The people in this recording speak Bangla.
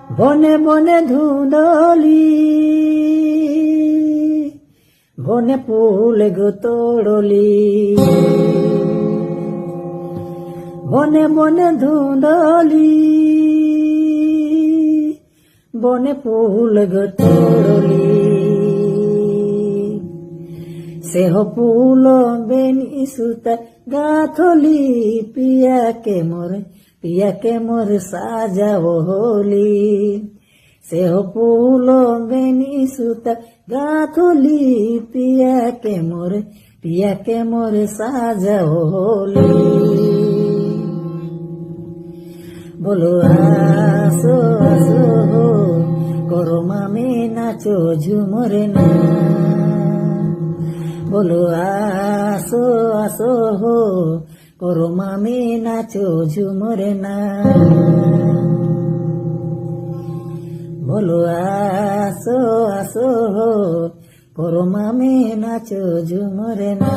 বনে বনে ধুঁদলি বনে ফুল গো তোড়লি বনে বনে ধুঁদলি বনে ফুল গো তোড়লি সেহ ফুল বেনি সুতা গাথলি পিয়াকে মোর সাজাও হোলি সেহ ফুল বেনি সুতা গাথলি পিয়াকে মোর সাজাও হোলি বলো আসো আসো হো করো মামে নাচো ঝুমরে না বলো আসো আসো হো করো মামে নাচো ঝুমরে না বলো আসো আসো হো করো মামে নাচো ঝুমরে না।